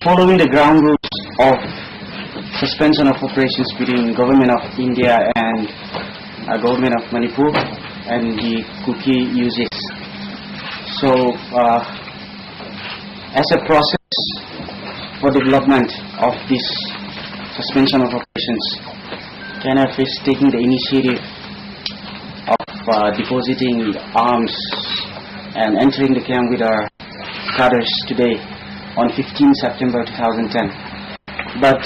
Following the ground rules of suspension of operations between Government of India and Government of Manipur and the Kuki uses. So, as a process for development of this suspension of operations, KNF is taking the initiative of depositing arms and entering the camp with our cadres today on 15 September 2010. But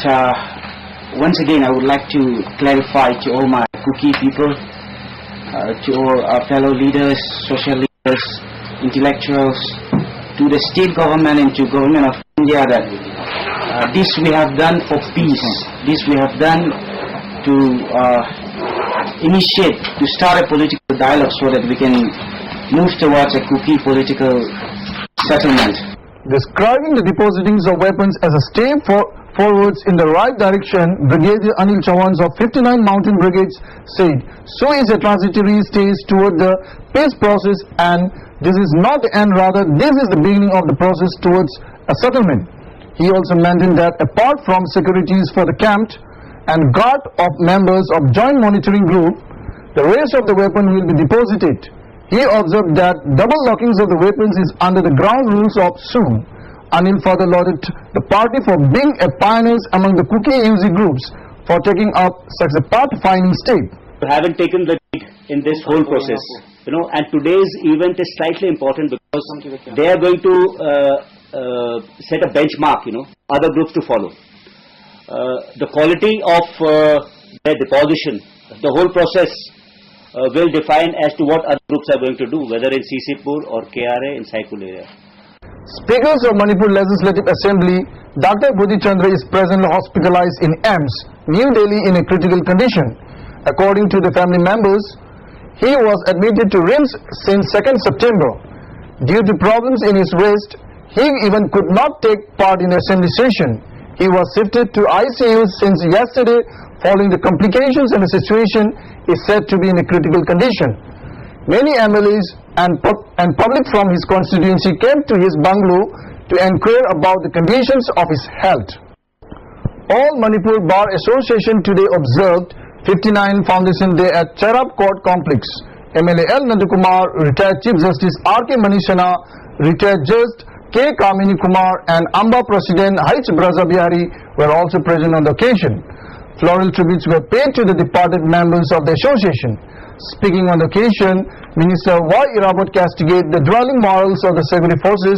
once again, I would like to clarify to all my Kuki people, to all our fellow leaders, social leaders, intellectuals, to the state government and to Government of India that this we have done for peace. This we have done to initiate, to start a political dialogue so that we can move towards a Kuki political settlement. Describing the depositings of weapons as a step forwards in the right direction, Brigadier Anil Chawans of 59 Mountain Brigades said, so is a transitory stage toward the peace process, and this is not the end, rather this is the beginning of the process towards a settlement. He also maintained that apart from securities for the camp and guard of members of Joint Monitoring Group, the rest of the weapon will be deposited. He observed that double lockings of the weapons is under the ground rules of SU. Anil further lauded the party for being a pioneers among the Kuki UZ groups for taking up such a path-finding step. Haven't taken the lead in this whole process, and today's event is slightly important because they are going to set a benchmark, other groups to follow. The quality of their deposition, the whole process will define as to what other groups are going to do, whether in Sisipur or KRA in Saikul area. Speakers of Manipur Legislative Assembly, Dr. Budhi Chandra is presently hospitalized in AIMS, New Delhi in a critical condition. According to the family members, he was admitted to RIMS since 2nd September. Due to problems in his wrist, he even could not take part in the assembly session. He was shifted to ICU since yesterday following the complications, and the situation is said to be in a critical condition. Many MLAs and public from his constituency came to his bungalow to inquire about the conditions of his health. All Manipur Bar Association today observed 59 Foundation Day at Cherab Court Complex. MLA L. Nandakumar, retired Chief Justice R.K. Manishana, retired Judge K. Kamini Kumar and Amba President H. Brazabihari were also present on the occasion. Floral tributes were paid to the departed members of the association. Speaking on the occasion, Minister Y. Irabot castigated the dwelling morals of the security forces,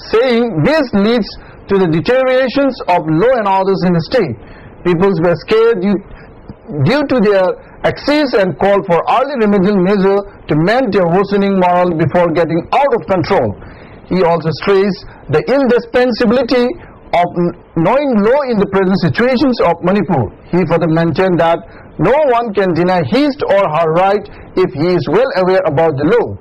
saying this leads to the deteriorations of law and orders in the state. Peoples were scared due to their excess and called for early remedial measure to mend their worsening moral before getting out of control. He also stressed the indispensability of knowing law in the present situations of Manipur. He further maintained that no one can deny his or her right if he is well aware about the law.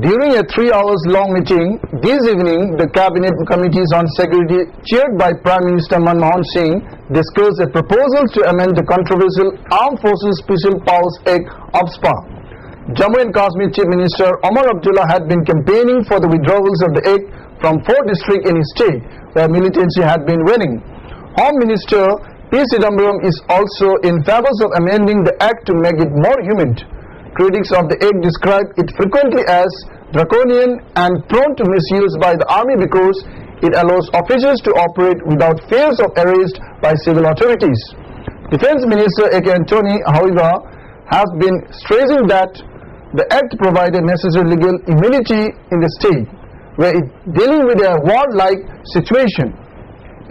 During a 3 hours long meeting this evening, the Cabinet Committees on Security, chaired by Prime Minister Manmohan Singh, discussed a proposal to amend the controversial Armed Forces Special Powers Act (AFSPA). Jammu and Kashmir Chief Minister Omar Abdullah had been campaigning for the withdrawals of the Act from 4 districts in his state where militancy had been winning. Home Minister P. Chidambaram is also in favor of amending the Act to make it more humane. Critics of the Act describe it frequently as draconian and prone to misuse by the army because it allows officers to operate without fears of arrest by civil authorities. Defense Minister Eng2, however, has been stressing that the Act provided necessary legal immunity in the state, where it dealing with a war-like situation.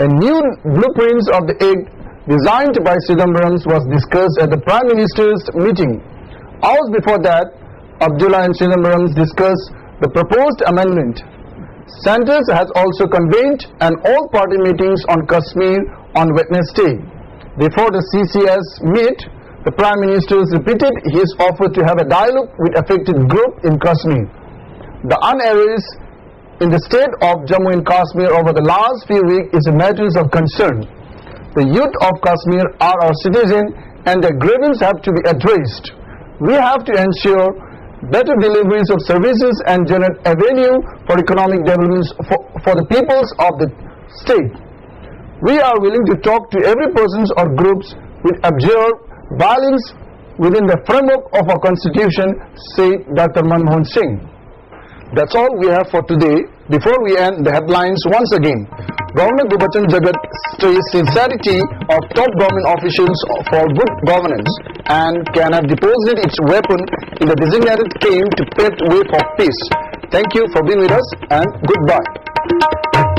A new blueprint of the Act designed by Chidambaram was discussed at the Prime Minister's meeting. Hours before that, Abdullah and Chidambaram discussed the proposed amendment. Sanders has also convened an all-party meetings on Kashmir on Wednesday. Before the CCS meet, the Prime Minister repeated his offer to have a dialogue with affected group in Kashmir. The unrest in the state of Jammu and Kashmir over the last few weeks is a matter of concern. The youth of Kashmir are our citizens and their grievances have to be addressed. We have to ensure better deliveries of services and generate avenue for economic development for the peoples of the state. We are willing to talk to every persons or groups which observe violence within the framework of our constitution, said Dr. Manmohan Singh. That's all we have for today. Before we end, the headlines once again. Governor Gubachan Jagat states sincerity of top government officials for good governance and can have deposited its weapon in the designated cave to pave way for peace. Thank you for being with us and goodbye.